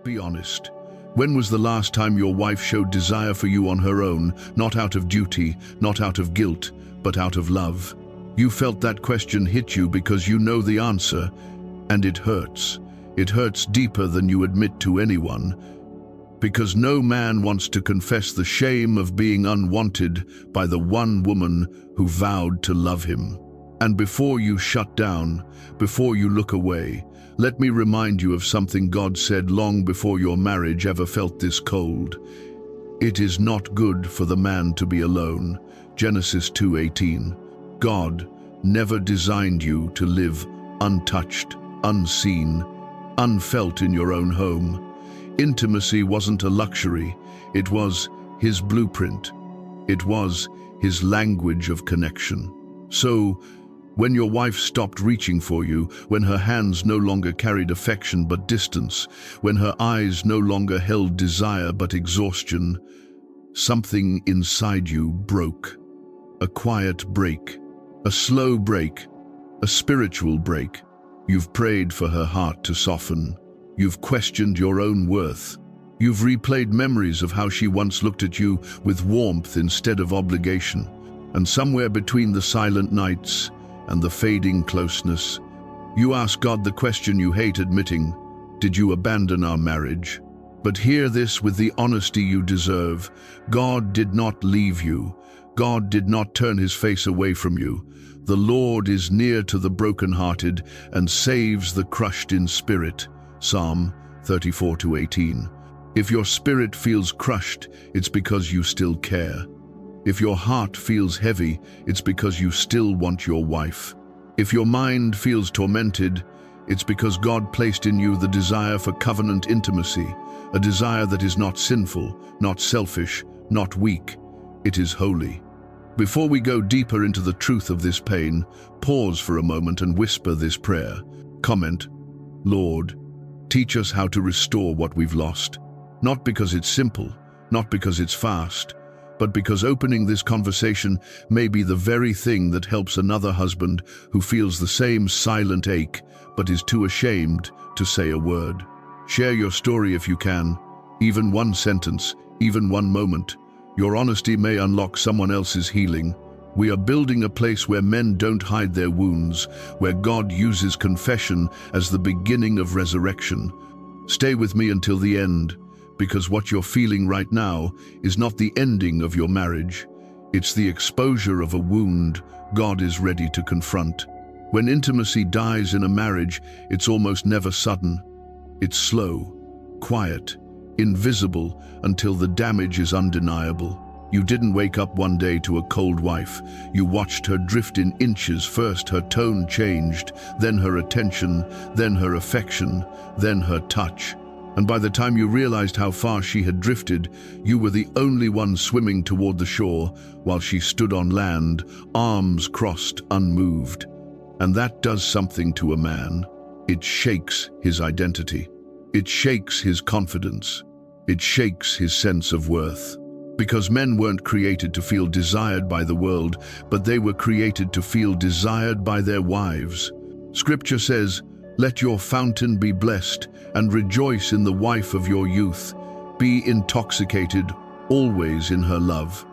Be honest. When was the last time your wife showed desire for you on her own, not out of duty, not out of guilt, but out of love? You felt that question hit you because you know the answer, and it hurts. It hurts deeper than you admit to anyone, because no man wants to confess the shame of being unwanted by the one woman who vowed to love him. And before you shut down, before you look away, let me remind you of something God said long before your marriage ever felt this cold. It is not good for the man to be alone. Genesis 2:18. God never designed you to live untouched, unseen, unfelt in your own home. Intimacy wasn't a luxury. It was his blueprint. It was his language of connection. So, when your wife stopped reaching for you, when her hands no longer carried affection but distance, when her eyes no longer held desire but exhaustion, something inside you broke. A quiet break, a slow break, a spiritual break. You've prayed for her heart to soften. You've questioned your own worth. You've replayed memories of how she once looked at you with warmth instead of obligation. And somewhere between the silent nights and the fading closeness, you ask God the question you hate admitting: did you abandon our marriage? But hear this with the honesty you deserve. God did not leave you. God did not turn his face away from you. The Lord is near to the brokenhearted and saves the crushed in spirit. Psalm 34:18. If your spirit feels crushed, it's because you still care. If your heart feels heavy, it's because you still want your wife. If your mind feels tormented, it's because God placed in you the desire for covenant intimacy, a desire that is not sinful, not selfish, not weak. It is holy. Before we go deeper into the truth of this pain, pause for a moment and whisper this prayer. Comment: Lord, teach us how to restore what we've lost. Not because it's simple, not because it's fast, but because opening this conversation may be the very thing that helps another husband who feels the same silent ache but is too ashamed to say a word. Share your story if you can, even one sentence, even one moment. Your honesty may unlock someone else's healing. We are building a place where men don't hide their wounds, where God uses confession as the beginning of resurrection. Stay with me until the end, because what you're feeling right now is not the ending of your marriage. It's the exposure of a wound God is ready to confront. When intimacy dies in a marriage, it's almost never sudden. It's slow, quiet, invisible until the damage is undeniable. You didn't wake up one day to a cold wife. You watched her drift in inches. First her tone changed, then her attention, then her affection, then her touch. And by the time you realized how far she had drifted, you were the only one swimming toward the shore while she stood on land, arms crossed, unmoved. And that does something to a man. It shakes his identity. It shakes his confidence. It shakes his sense of worth. Because men weren't created to feel desired by the world, but they were created to feel desired by their wives. Scripture says, "Let your fountain be blessed, and rejoice in the wife of your youth. Be intoxicated always in her love."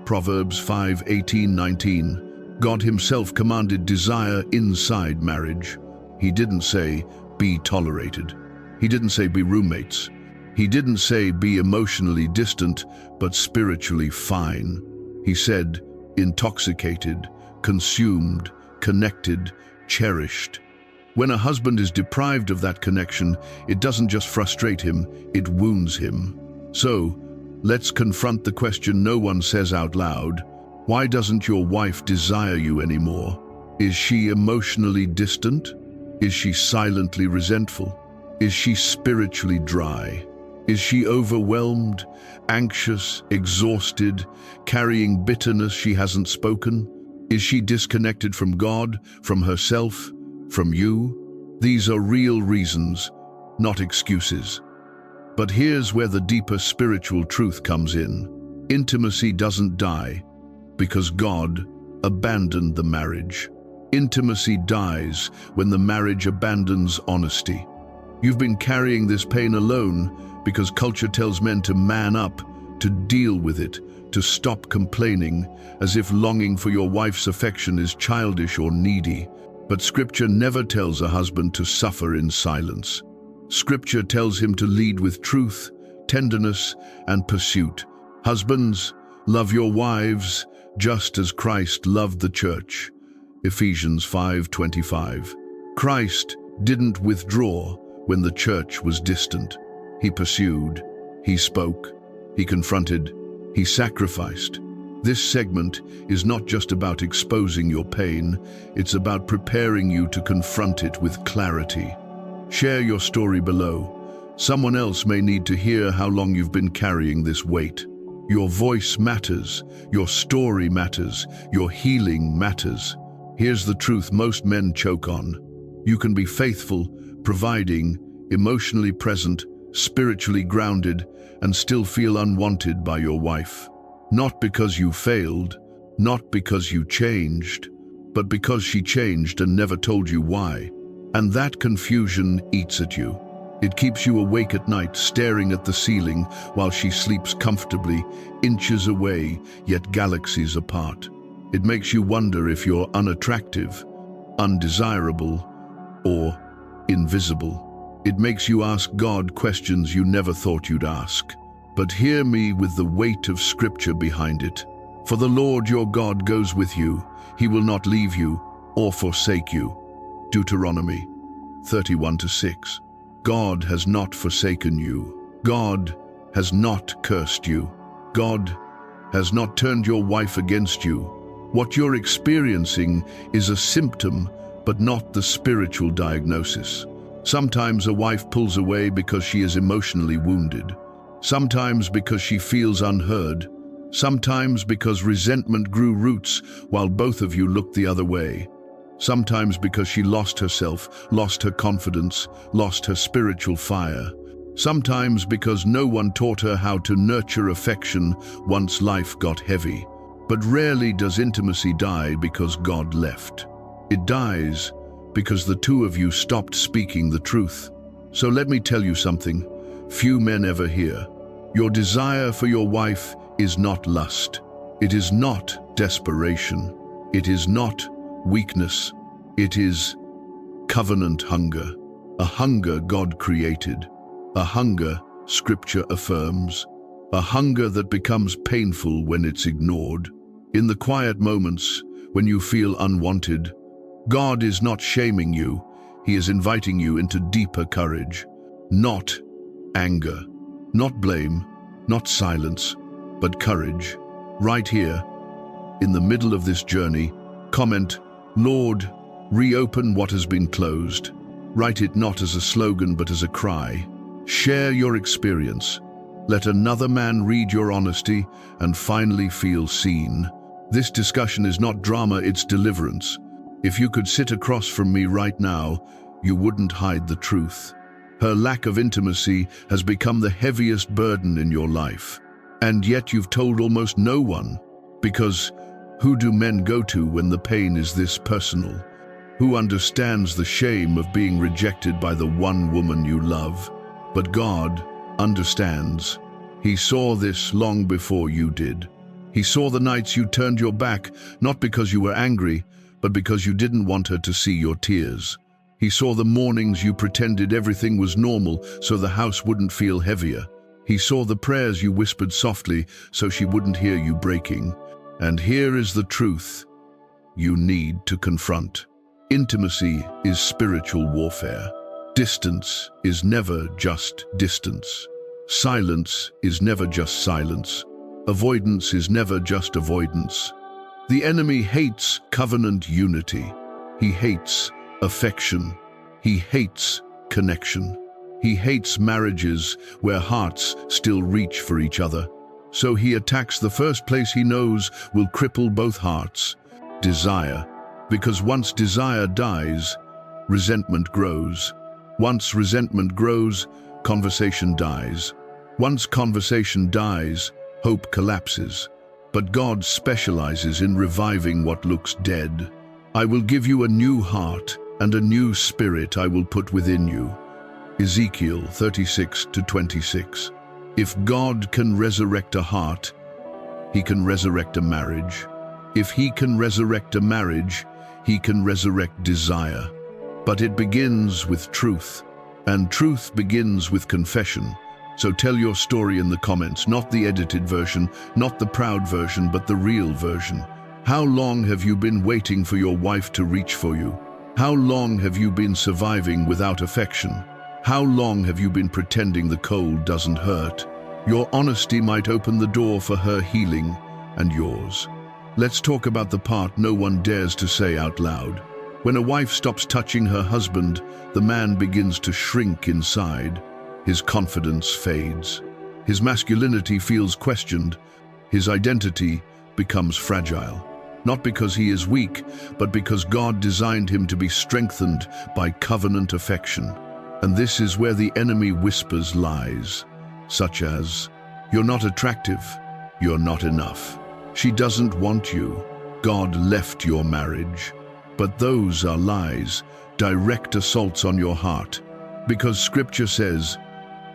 Proverbs 5:18-19. God himself commanded desire inside marriage. He didn't say, be tolerated. He didn't say, be roommates. He didn't say, be emotionally distant, but spiritually fine. He said, intoxicated, consumed, connected, cherished. When a husband is deprived of that connection, it doesn't just frustrate him, it wounds him. So, let's confront the question no one says out loud. Why doesn't your wife desire you anymore? Is she emotionally distant? Is she silently resentful? Is she spiritually dry? Is she overwhelmed, anxious, exhausted, carrying bitterness she hasn't spoken? Is she disconnected from God, from herself, from you? These are real reasons, not excuses. But here's where the deeper spiritual truth comes in. Intimacy doesn't die because God abandoned the marriage. Intimacy dies when the marriage abandons honesty. You've been carrying this pain alone because culture tells men to man up, to deal with it, to stop complaining, as if longing for your wife's affection is childish or needy. But Scripture never tells a husband to suffer in silence. Scripture tells him to lead with truth, tenderness, and pursuit. Husbands, love your wives just as Christ loved the church. Ephesians 5:25. Christ didn't withdraw when the church was distant. He pursued, he spoke, he confronted, he sacrificed. This segment is not just about exposing your pain, it's about preparing you to confront it with clarity. Share your story below. Someone else may need to hear how long you've been carrying this weight. Your voice matters, your story matters, your healing matters. Here's the truth most men choke on. You can be faithful, providing, emotionally present, spiritually grounded, and still feel unwanted by your wife. Not because you failed, not because you changed, but because she changed and never told you why. And that confusion eats at you. It keeps you awake at night, staring at the ceiling while she sleeps comfortably, inches away, yet galaxies apart. It makes you wonder if you're unattractive, undesirable, or invisible. It makes you ask God questions you never thought you'd ask. But hear me with the weight of Scripture behind it. For the Lord your God goes with you. He will not leave you or forsake you. Deuteronomy 31:6. God has not forsaken you. God has not cursed you. God has not turned your wife against you. What you're experiencing is a symptom, but not the spiritual diagnosis. Sometimes a wife pulls away because she is emotionally wounded. Sometimes because she feels unheard. Sometimes because resentment grew roots while both of you looked the other way. Sometimes because she lost herself, lost her confidence, lost her spiritual fire. Sometimes because no one taught her how to nurture affection once life got heavy. But rarely does intimacy die because God left. It dies because the two of you stopped speaking the truth. So let me tell you something few men ever hear. Your desire for your wife is not lust. It is not desperation. It is not weakness. It is covenant hunger, a hunger God created, a hunger Scripture affirms, a hunger that becomes painful when it's ignored. In the quiet moments when you feel unwanted, God is not shaming you, He is inviting you into deeper courage, not anger, not blame, not silence, but courage. Right here, in the middle of this journey, comment, Lord, reopen what has been closed. Write it not as a slogan but as a cry. Share your experience. Let another man read your honesty and finally feel seen. This discussion is not drama, it's deliverance. If you could sit across from me right now, you wouldn't hide the truth. Her lack of intimacy has become the heaviest burden in your life. And yet you've told almost no one. Because who do men go to when the pain is this personal? Who understands the shame of being rejected by the one woman you love? But God understands. He saw this long before you did. He saw the nights you turned your back, not because you were angry, but because you didn't want her to see your tears. He saw the mornings you pretended everything was normal so the house wouldn't feel heavier. He saw the prayers you whispered softly so she wouldn't hear you breaking. And here is the truth you need to confront. Intimacy is spiritual warfare. Distance is never just distance. Silence is never just silence. Avoidance is never just avoidance. The enemy hates covenant unity. He hates affection. He hates connection. He hates marriages where hearts still reach for each other. So he attacks the first place he knows will cripple both hearts: desire. Because once desire dies, resentment grows. Once resentment grows, conversation dies. Once conversation dies, hope collapses. But God specializes in reviving what looks dead. I will give you a new heart, and a new spirit I will put within you. Ezekiel 36:26. If God can resurrect a heart, He can resurrect a marriage. If He can resurrect a marriage, He can resurrect desire. But it begins with truth, and truth begins with confession. So tell your story in the comments, not the edited version, not the proud version, but the real version. How long have you been waiting for your wife to reach for you? How long have you been surviving without affection? How long have you been pretending the cold doesn't hurt? Your honesty might open the door for her healing and yours. Let's talk about the part no one dares to say out loud. When a wife stops touching her husband, the man begins to shrink inside. His confidence fades. His masculinity feels questioned. His identity becomes fragile. Not because he is weak, but because God designed him to be strengthened by covenant affection. And this is where the enemy whispers lies, such as, "You're not attractive, you're not enough. She doesn't want you. God left your marriage." But those are lies, direct assaults on your heart. Because Scripture says,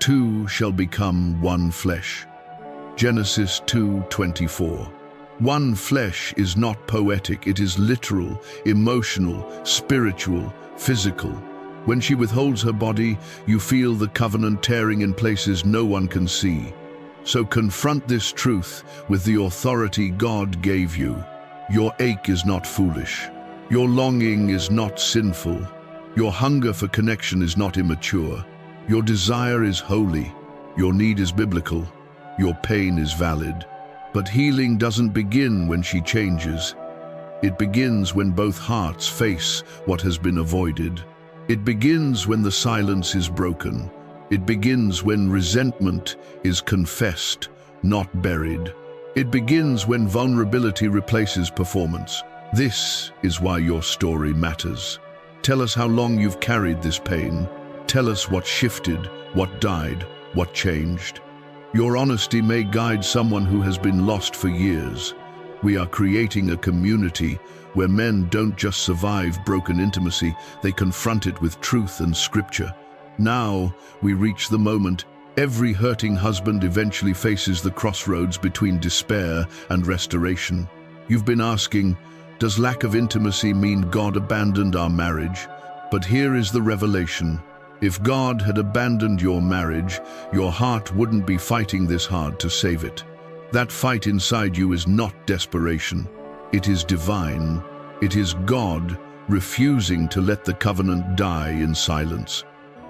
"Two shall become one flesh." Genesis 2:24. One flesh is not poetic, it is literal, emotional, spiritual, physical. When she withholds her body, you feel the covenant tearing in places no one can see. So confront this truth with the authority God gave you. Your ache is not foolish. Your longing is not sinful. Your hunger for connection is not immature. Your desire is holy. Your need is biblical. Your pain is valid. But healing doesn't begin when she changes. It begins when both hearts face what has been avoided. It begins when the silence is broken. It begins when resentment is confessed, not buried. It begins when vulnerability replaces performance. This is why your story matters. Tell us how long you've carried this pain. Tell us what shifted, what died, what changed. Your honesty may guide someone who has been lost for years. We are creating a community where men don't just survive broken intimacy, they confront it with truth and Scripture. Now we reach the moment every hurting husband eventually faces the crossroads between despair and restoration. You've been asking, does lack of intimacy mean God abandoned our marriage? But here is the revelation. If God had abandoned your marriage, your heart wouldn't be fighting this hard to save it. That fight inside you is not desperation. It is divine. It is God refusing to let the covenant die in silence.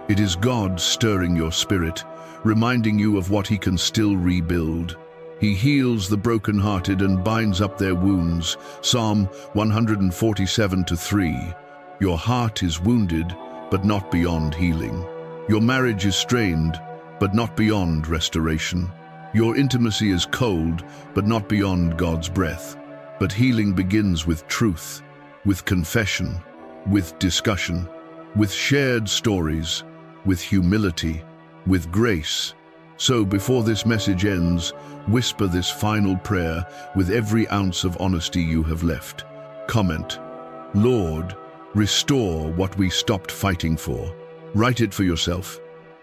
It is God stirring your spirit, reminding you of what He can still rebuild. He heals the brokenhearted and binds up their wounds. Psalm 147:3. Your heart is wounded, but not beyond healing. Your marriage is strained, but not beyond restoration. Your intimacy is cold, but not beyond God's breath. But healing begins with truth, with confession, with discussion, with shared stories, with humility, with grace. So before this message ends, whisper this final prayer with every ounce of honesty you have left. Comment, "Lord, restore what we stopped fighting for." Write it for yourself.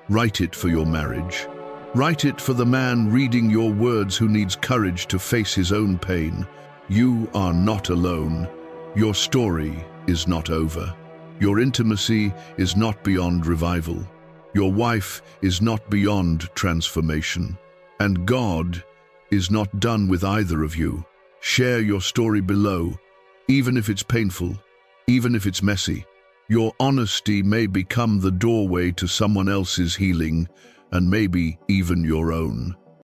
Write it for your marriage. Write it for the man reading your words who needs courage to face his own pain. You are not alone. Your story is not over. Your intimacy is not beyond revival. Your wife is not beyond transformation. And God is not done with either of you. Share your story below, even if it's painful, even if it's messy. Your honesty may become the doorway to someone else's healing, and maybe even your own.